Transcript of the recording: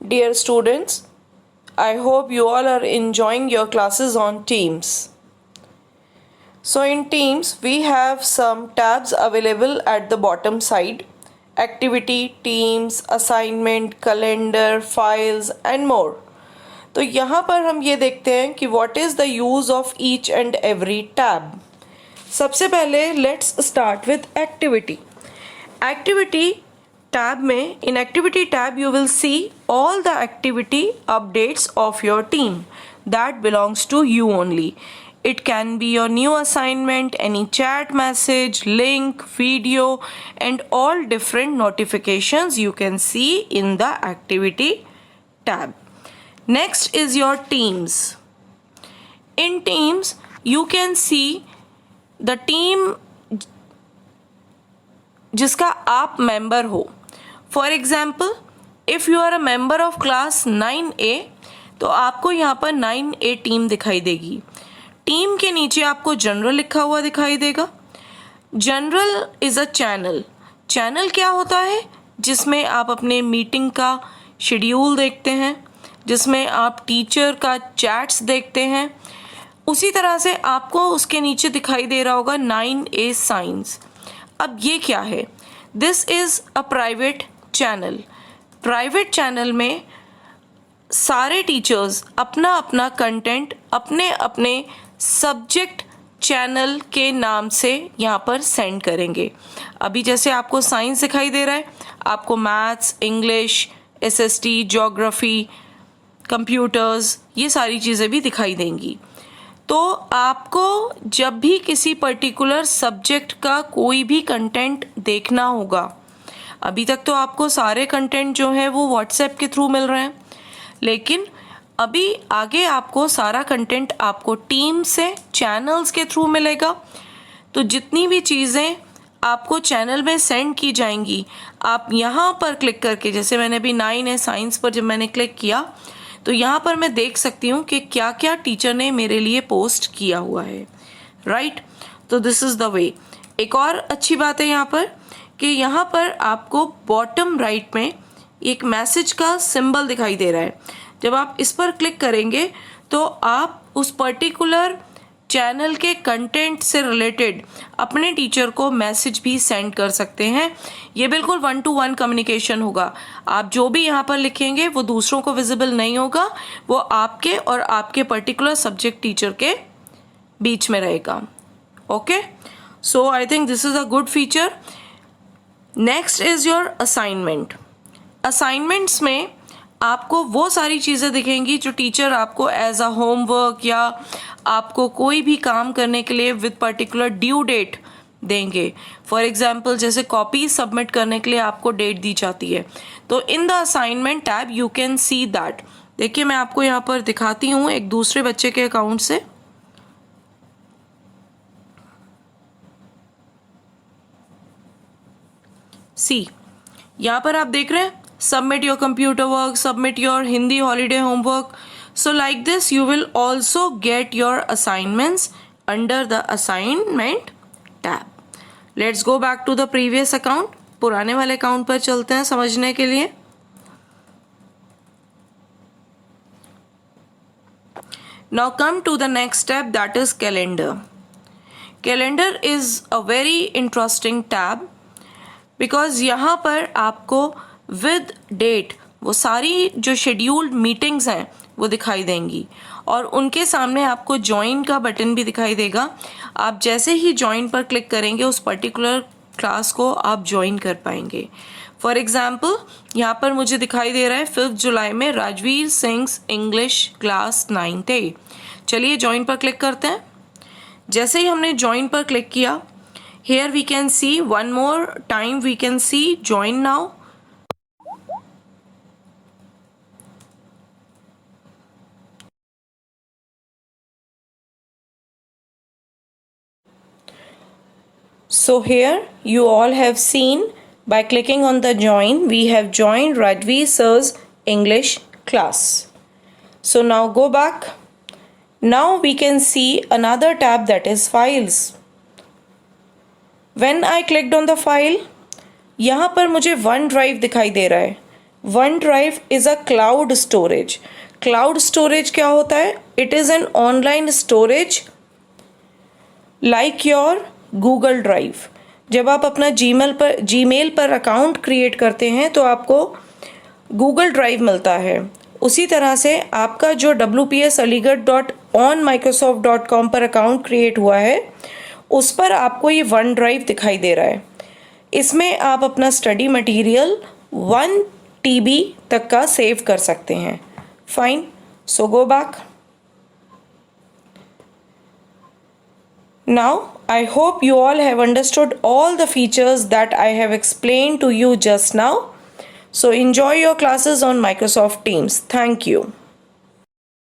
Dear students, I hope you all are enjoying your classes on Teams. So in Teams, we have some tabs available at the bottom side: Activity, Teams, Assignment, Calendar, Files and more. तो यहाँ पर हम ये देखते हैं कि what is the use of each and every tab. सबसे पहले let's start with Activity. Activity tab में in activity tab you will see all the activity updates of your team that belongs to you only. It can be your new assignment, any chat message, link, video and all different notifications you can see in the activity tab. Next is your teams. In teams you can see the team जिसका आप member हो. For example if you are a member of class 9A तो आपको यहाँ पर 9A team दिखाई देगी. Team के नीचे आपको जनरल लिखा हुआ दिखाई देगा. General is a channel. Channel क्या होता है? जिसमें आप अपने मीटिंग का शेड्यूल देखते हैं, जिसमें आप टीचर का चैट्स देखते हैं. उसी तरह से आपको उसके नीचे दिखाई दे रहा होगा 9A साइंस. अब ये क्या है? This is a private channel. Private channel में सारे टीचर्स अपना अपना कंटेंट अपने अपने सब्जेक्ट चैनल के नाम से यहाँ पर सेंड करेंगे. अभी जैसे आपको साइंस दिखाई दे रहा है, आपको maths, English, SST, geography, computers, ये सारी चीज़ें भी दिखाई देंगी. तो आपको जब भी किसी पर्टिकुलर सब्जेक्ट का कोई भी कंटेंट देखना होगा, अभी तक तो आपको सारे कंटेंट जो है वो व्हाट्सएप के थ्रू मिल रहे हैं, लेकिन अभी आगे आपको सारा कंटेंट आपको टीम से चैनल्स के थ्रू मिलेगा. तो जितनी भी चीज़ें आपको चैनल में सेंड की जाएंगी, आप यहाँ पर क्लिक करके, जैसे मैंने अभी 9A साइंस पर जब मैंने क्लिक किया तो यहाँ पर मैं देख सकती हूँ कि क्या क्या टीचर ने मेरे लिए पोस्ट किया हुआ है. राइट. तो दिस इज़ द वे. एक और अच्छी बात है यहाँ पर कि यहाँ पर आपको बॉटम राइट में एक मैसेज का सिंबल दिखाई दे रहा है. जब आप इस पर क्लिक करेंगे तो आप उस पर्टिकुलर चैनल के कंटेंट से रिलेटेड अपने टीचर को मैसेज भी सेंड कर सकते हैं. ये बिल्कुल 1-to-1 कम्युनिकेशन होगा. आप जो भी यहाँ पर लिखेंगे वो दूसरों को विजिबल नहीं होगा, वो आपके और आपके पर्टिकुलर सब्जेक्ट टीचर के बीच में रहेगा. Okay. So I think this is a good feature. Next is your assignment. Assignments में आपको वो सारी चीज़ें दिखेंगी जो टीचर आपको एज अ होमवर्क या आपको कोई भी काम करने के लिए विद पर्टिकुलर ड्यू डेट देंगे. फॉर एग्जाम्पल जैसे कॉपी सबमिट करने के लिए आपको डेट दी जाती है, तो in the assignment tab you can see that. देखिए मैं आपको यहाँ पर दिखाती हूँ एक दूसरे बच्चे के अकाउंट से. सी, यहाँ पर आप देख रहे हैं, submit your computer work, submit your Hindi holiday homework. So like this you will also get your assignments under the assignment tab. Let's go back to the previous account. पुराने वाले अकाउंट पर चलते हैं समझने के लिए. Now come to the next tab, that is calendar. Calendar is a very interesting tab because यहाँ पर आपको विद डेट वो सारी जो शेड्यूल्ड मीटिंग्स हैं वो दिखाई देंगी और उनके सामने आपको ज्वाइन का बटन भी दिखाई देगा. आप जैसे ही ज्वाइन पर क्लिक करेंगे उस पर्टिकुलर क्लास को आप ज्वाइन कर पाएंगे. फॉर एग्जाम्पल यहाँ पर मुझे दिखाई दे रहा है 5 जुलाई में Rajveer Singh English class 9th. चलिए ज्वाइन पर क्लिक करते हैं. जैसे ही हमने ज्वाइन पर क्लिक किया, here we can see one more time we can see join now. So here you all have seen by clicking on the join we have joined Radvi sir's English class. So now go back. Now we can see another tab, that is files. When I clicked on the file, यहाँ पर मुझे OneDrive दिखाई दे रहा है. One drive is a cloud storage. Cloud storage क्या होता है? It is an online storage like your Google drive. जब आप अपना जीमेल पर अकाउंट क्रिएट करते हैं तो आपको गूगल ड्राइव मिलता है। उसी तरह से आपका जो wpsaligarh.onmicrosoft.com पर अकाउंट क्रिएट हुआ है उस पर आपको ये वन ड्राइव दिखाई दे रहा है। इसमें आप अपना स्टडी मटेरियल 1 TB तक का सेव कर सकते हैं। Fine, so go back. Now, I hope you all have understood all the features that I have explained to you just now. So enjoy your classes on Microsoft Teams. Thank you.